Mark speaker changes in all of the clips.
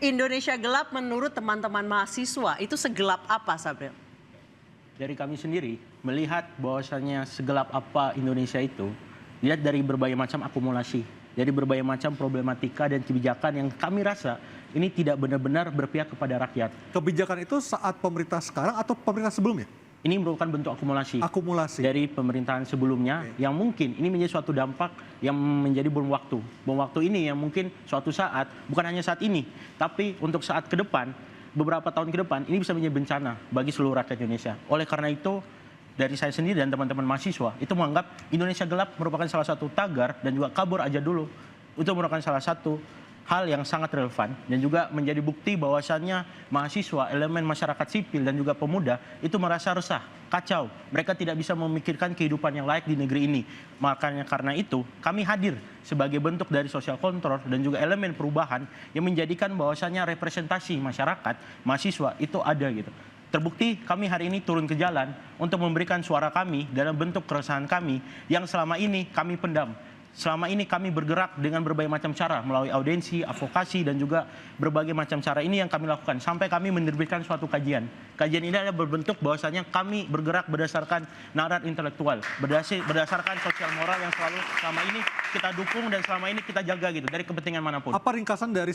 Speaker 1: Indonesia gelap menurut teman-teman mahasiswa itu segelap apa, Sabril?
Speaker 2: Dari kami sendiri melihat bahwasannya segelap apa Indonesia itu, lihat dari berbagai macam akumulasi, dari berbagai macam problematika dan kebijakan yang kami rasa ini tidak benar-benar berpihak kepada rakyat.
Speaker 3: Kebijakan itu saat pemerintah sekarang atau pemerintah sebelumnya?
Speaker 2: Ini merupakan bentuk akumulasi dari pemerintahan sebelumnya yang mungkin ini menjadi suatu dampak yang menjadi bom waktu. Bom waktu ini yang mungkin suatu saat, bukan hanya saat ini, tapi untuk saat ke depan, beberapa tahun ke depan, ini bisa menjadi bencana bagi seluruh rakyat Indonesia. Oleh karena itu, dari saya sendiri dan teman-teman mahasiswa, itu menganggap Indonesia gelap merupakan salah satu tagar dan juga kabur aja dulu. Itu merupakan salah satu hal yang sangat relevan dan juga menjadi bukti bahwasannya mahasiswa, elemen masyarakat sipil dan juga pemuda itu merasa resah, kacau. Mereka tidak bisa memikirkan kehidupan yang layak di negeri ini. Makanya karena itu kami hadir sebagai bentuk dari social control dan juga elemen perubahan yang menjadikan bahwasannya representasi masyarakat, mahasiswa itu ada gitu. Terbukti kami hari ini turun ke jalan untuk memberikan suara kami dalam bentuk keresahan kami yang selama ini kami pendam. Selama ini kami bergerak dengan berbagai macam cara melalui audiensi, advokasi, dan juga berbagai macam cara ini yang kami lakukan. Sampai kami menerbitkan suatu kajian. Kajian ini adalah berbentuk bahwasanya kami bergerak berdasarkan nalar intelektual, berdasarkan sosial moral yang selalu selama ini kita dukung dan selama ini kita jaga gitu dari kepentingan manapun.
Speaker 3: Apa ringkasan dari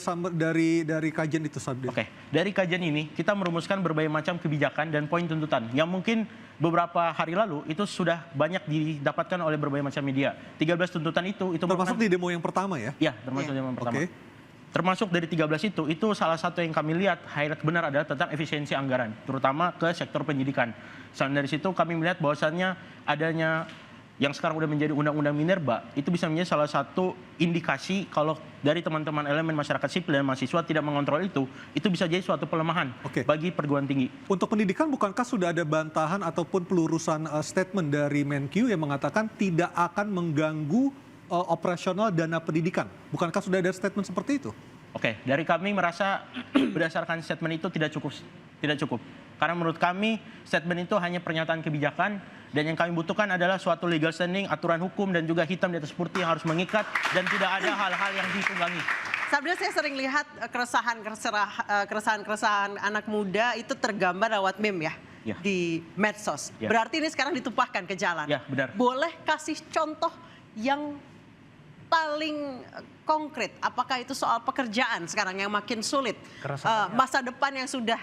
Speaker 3: kajian itu, Sabdi?
Speaker 2: Oke, dari kajian ini kita merumuskan berbagai macam kebijakan dan poin tuntutan yang mungkin beberapa hari lalu itu sudah banyak didapatkan oleh berbagai macam media. 13 tuntutan itu
Speaker 3: termasuk di demo yang pertama ya?
Speaker 2: Ya, termasuk demo yang pertama.
Speaker 3: Okay.
Speaker 2: Termasuk dari 13 itu salah satu yang kami lihat highlight benar adalah tentang efisiensi anggaran, terutama ke sektor pendidikan. Selain dari situ kami melihat bahwasannya adanya yang sekarang udah menjadi undang-undang Minerba, itu bisa menjadi salah satu indikasi kalau dari teman-teman elemen masyarakat sipil dan mahasiswa tidak mengontrol itu bisa jadi suatu pelemahan bagi perguruan tinggi.
Speaker 3: Untuk pendidikan, bukankah sudah ada bantahan ataupun pelurusan statement dari Menkyu yang mengatakan tidak akan mengganggu operasional dana pendidikan? Bukankah sudah ada statement seperti itu?
Speaker 2: Oke, dari kami merasa berdasarkan statement itu tidak cukup. Karena menurut kami statement itu hanya pernyataan kebijakan dan yang kami butuhkan adalah suatu legal standing, aturan hukum dan juga hitam di atas putih yang harus mengikat dan tidak ada hal-hal yang ditunggangi.
Speaker 1: Sabda, saya sering lihat keresahan anak muda itu tergambar lewat meme ya di medsos. Berarti ini sekarang ditumpahkan ke jalan.
Speaker 2: Ya, benar.
Speaker 1: Boleh kasih contoh yang paling konkret? Apakah itu soal pekerjaan sekarang yang makin sulit? Masa depan yang sudah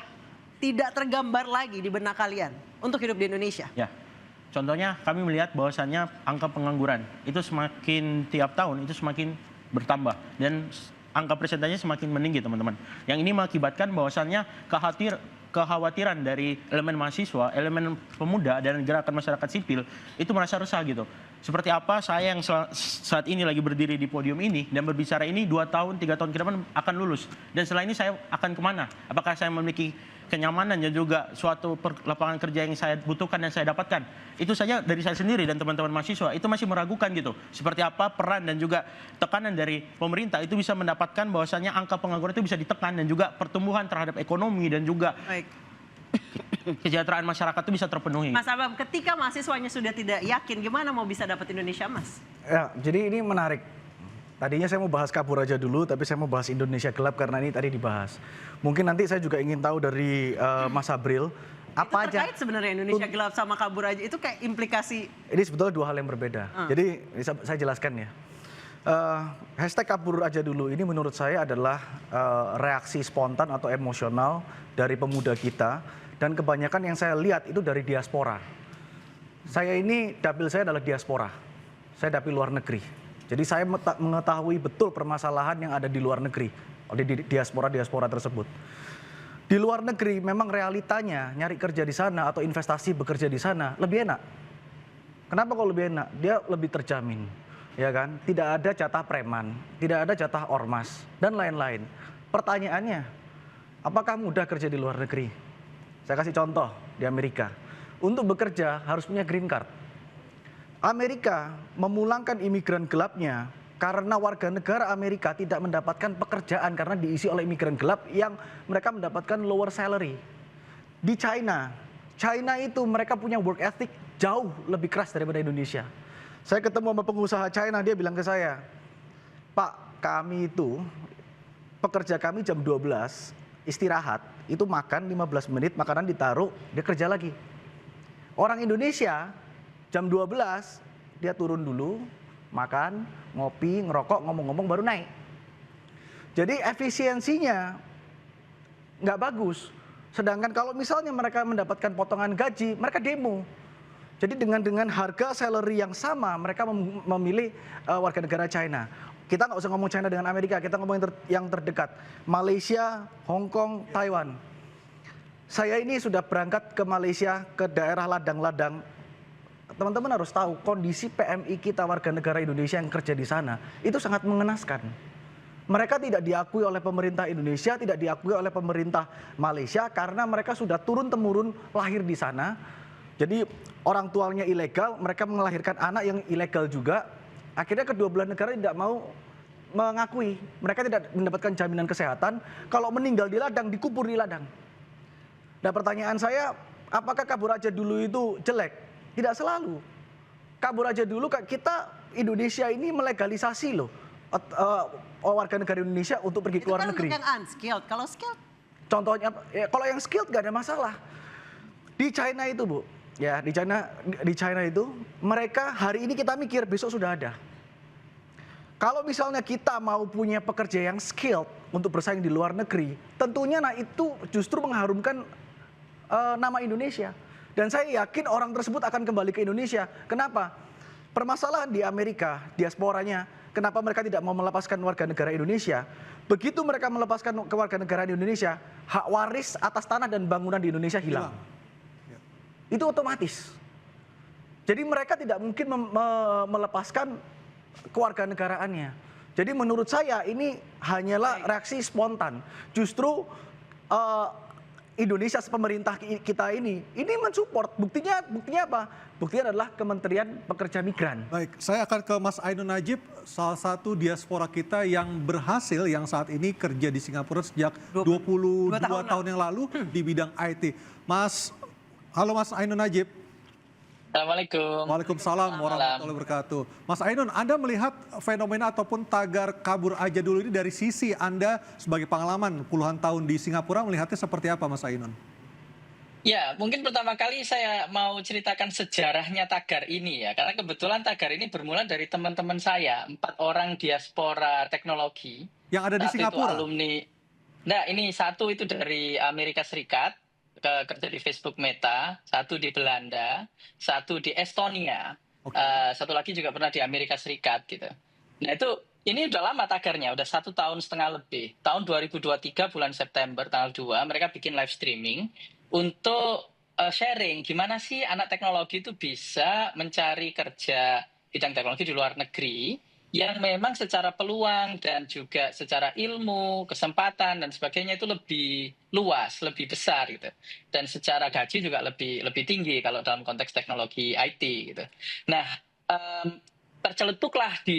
Speaker 1: tidak tergambar lagi di benak kalian untuk hidup di Indonesia?
Speaker 2: Ya, contohnya kami melihat bahwasannya angka pengangguran itu semakin tiap tahun itu semakin bertambah dan angka persentasenya semakin meninggi, teman-teman. Yang ini mengakibatkan bahwasannya kekhawatiran dari elemen mahasiswa, elemen pemuda dan gerakan masyarakat sipil itu merasa resah gitu. Seperti apa saya yang saat ini lagi berdiri di podium ini dan berbicara ini 2 tahun, 3 tahun ke depan akan lulus. Dan setelah ini saya akan kemana? Apakah saya memiliki kenyamanan dan juga suatu lapangan kerja yang saya butuhkan dan saya dapatkan? Itu saja dari saya sendiri dan teman-teman mahasiswa itu masih meragukan gitu. Seperti apa peran dan juga tekanan dari pemerintah itu bisa mendapatkan bahwasannya angka pengangguran itu bisa ditekan dan juga pertumbuhan terhadap ekonomi dan juga kesejahteraan masyarakat itu bisa terpenuhi.
Speaker 1: Mas Abam, ketika mahasiswanya sudah tidak yakin, gimana mau bisa dapat Indonesia Mas?
Speaker 4: Ya, jadi ini menarik. Tadinya saya mau bahas kabur aja dulu, tapi saya mau bahas Indonesia gelap karena ini tadi dibahas. Mungkin nanti saya juga ingin tahu dari Mas Sabril, apa
Speaker 1: itu terkait sebenarnya Indonesia gelap sama kabur aja, itu kayak implikasi.
Speaker 4: Ini sebetulnya 2 hal yang berbeda. Jadi saya jelaskan ya. Hashtag kabur aja dulu ini menurut saya adalah reaksi spontan atau emosional dari pemuda kita. Dan kebanyakan yang saya lihat itu dari diaspora. Saya ini, dapil saya adalah diaspora. Saya dapil luar negeri. Jadi saya mengetahui betul permasalahan yang ada di luar negeri. Di diaspora tersebut. Di luar negeri memang realitanya nyari kerja di sana atau investasi bekerja di sana lebih enak. Kenapa kok lebih enak? Dia lebih terjamin. Ya kan? Tidak ada jatah preman, tidak ada jatah ormas, dan lain-lain. Pertanyaannya, apakah mudah kerja di luar negeri? Saya kasih contoh di Amerika. Untuk bekerja harus punya green card. Amerika memulangkan imigran gelapnya karena warga negara Amerika tidak mendapatkan pekerjaan karena diisi oleh imigran gelap yang mereka mendapatkan lower salary. Di China itu mereka punya work ethic jauh lebih keras daripada Indonesia. Saya ketemu sama pengusaha China, dia bilang ke saya, "Pak, kami itu pekerja kami jam 12 istirahat, itu makan 15 menit, makanan ditaruh, dia kerja lagi. Orang Indonesia jam 12 dia turun dulu, makan, ngopi, ngerokok, ngomong-ngomong baru naik. Jadi efisiensinya nggak bagus. Sedangkan kalau misalnya mereka mendapatkan potongan gaji, mereka demo. Jadi dengan harga salary yang sama, mereka memilih warga negara China. Kita nggak usah ngomong China dengan Amerika, kita ngomong yang terdekat. Malaysia, Hong Kong, Taiwan. Saya ini sudah berangkat ke Malaysia, ke daerah ladang-ladang. Teman-teman harus tahu, kondisi PMI kita warga negara Indonesia yang kerja di sana, itu sangat mengenaskan. Mereka tidak diakui oleh pemerintah Indonesia, tidak diakui oleh pemerintah Malaysia karena mereka sudah turun-temurun lahir di sana. Jadi orang tuanya ilegal, mereka melahirkan anak yang ilegal juga. Akhirnya kedua belah negara tidak mau mengakui. Mereka tidak mendapatkan jaminan kesehatan. Kalau meninggal di ladang, dikubur di ladang. Nah pertanyaan saya, apakah kabur aja dulu itu jelek? Tidak selalu. Kabur aja dulu, kita Indonesia ini melegalisasi loh. Warga negara Indonesia untuk pergi ke luar negeri.
Speaker 1: Itu kan untuk yang unskilled. Kalau skilled?
Speaker 4: Contohnya, ya, kalau yang skilled nggak ada masalah. Di China itu Bu, ya di China itu mereka hari ini kita mikir besok sudah ada. Kalau misalnya kita mau punya pekerja yang skilled untuk bersaing di luar negeri, tentunya itu justru mengharumkan nama Indonesia. Dan saya yakin orang tersebut akan kembali ke Indonesia. Kenapa? Permasalahan di Amerika, diasporanya, kenapa mereka tidak mau melepaskan warga negara Indonesia? Begitu mereka melepaskan kewarganegaraan Indonesia, hak waris atas tanah dan bangunan di Indonesia hilang. Itu otomatis. Jadi mereka tidak mungkin melepaskan kewarganegaraannya. Jadi menurut saya ini hanyalah reaksi spontan. Justru Indonesia pemerintah kita ini mensupport. Buktinya apa? Buktinya adalah Kementerian Pekerja Migran.
Speaker 3: Baik, saya akan ke Mas Ainun Najib, salah satu diaspora kita yang berhasil yang saat ini kerja di Singapura sejak 22 tahun yang lalu di bidang IT. Halo Mas Ainun Najib.
Speaker 5: Assalamualaikum.
Speaker 3: Waalaikumsalam warahmatullahi wabarakatuh. Mas Ainun, Anda melihat fenomena ataupun tagar kabur aja dulu ini dari sisi Anda sebagai pengalaman puluhan tahun di Singapura, melihatnya seperti apa Mas Ainun?
Speaker 5: Ya, mungkin pertama kali saya mau ceritakan sejarahnya tagar ini ya. Karena kebetulan tagar ini bermula dari teman-teman saya, 4 orang diaspora teknologi.
Speaker 3: Yang ada di Singapura?
Speaker 5: Itu alumni. Nah, ini satu itu dari Amerika Serikat, kerja di Facebook Meta, satu di Belanda, satu di Estonia, satu lagi juga pernah di Amerika Serikat gitu. Nah ini udah lama tagarnya, udah 1,5 tahun lebih. Tahun 2023 bulan September tanggal 2 mereka bikin live streaming untuk sharing gimana sih anak teknologi itu bisa mencari kerja bidang teknologi di luar negeri yang memang secara peluang dan juga secara ilmu, kesempatan dan sebagainya itu lebih luas, lebih besar gitu. Dan secara gaji juga lebih tinggi kalau dalam konteks teknologi IT gitu. Nah, terceletuklah di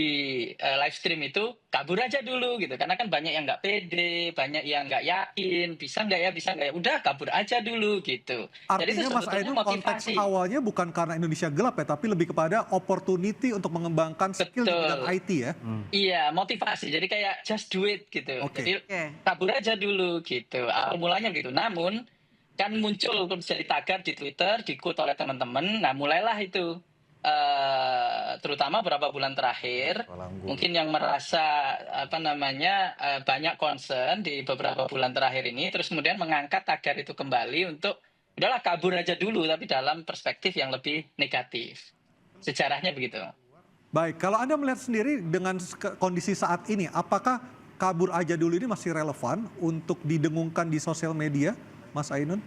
Speaker 5: live stream itu kabur aja dulu gitu. Karena kan banyak yang nggak pede, banyak yang nggak yakin, bisa nggak ya, udah kabur aja dulu gitu.
Speaker 3: Artinya Mas Ainun konteks awalnya bukan karena Indonesia gelap ya, tapi lebih kepada opportunity untuk mengembangkan skill di bidang IT ya?
Speaker 5: Iya, motivasi. Jadi kayak just do it gitu. Jadi kabur aja dulu gitu. Awal mulanya gitu. Namun kan muncul jadi tagar di Twitter, di-quote oleh teman-teman. Nah mulailah itu. Terutama beberapa bulan terakhir mungkin yang merasa banyak concern di beberapa bulan terakhir ini terus kemudian mengangkat tagar itu kembali untuk udahlah kabur aja dulu tapi dalam perspektif yang lebih negatif. Sejarahnya begitu.
Speaker 3: Baik, kalau Anda melihat sendiri dengan kondisi saat ini, apakah kabur aja dulu ini masih relevan untuk didengungkan di sosial media, Mas Ainun?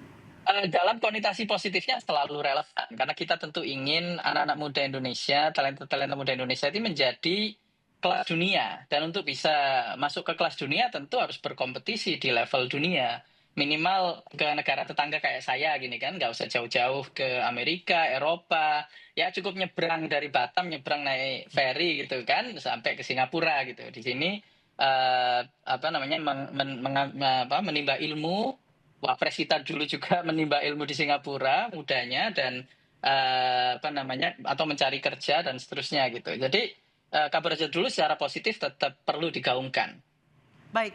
Speaker 5: Dalam konotasi positifnya selalu relevan karena kita tentu ingin anak-anak muda Indonesia, talenta muda Indonesia itu menjadi kelas dunia dan untuk bisa masuk ke kelas dunia tentu harus berkompetisi di level dunia. Minimal ke negara tetangga kayak saya gini kan, nggak usah jauh-jauh ke Amerika, Eropa, ya cukup nyebrang dari Batam, nyebrang naik ferry gitu kan sampai ke Singapura gitu. Di sini menimba ilmu. Wapres kita dulu juga menimba ilmu di Singapura mudanya dan atau mencari kerja dan seterusnya gitu. Jadi kabur aja dulu secara positif tetap perlu digaungkan.
Speaker 1: Baik,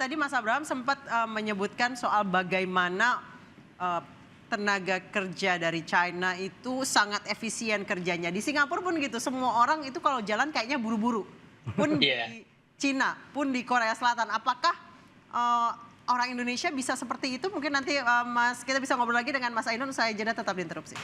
Speaker 1: tadi Mas Abraham sempat menyebutkan soal bagaimana tenaga kerja dari China itu sangat efisien kerjanya. Di Singapura pun gitu, semua orang itu kalau jalan kayaknya buru-buru. Pun di Cina, pun di Korea Selatan. Apakah orang Indonesia bisa seperti itu? Mungkin nanti Mas, kita bisa ngobrol lagi dengan Mas Ainun, saya jeda tetap di interupsi.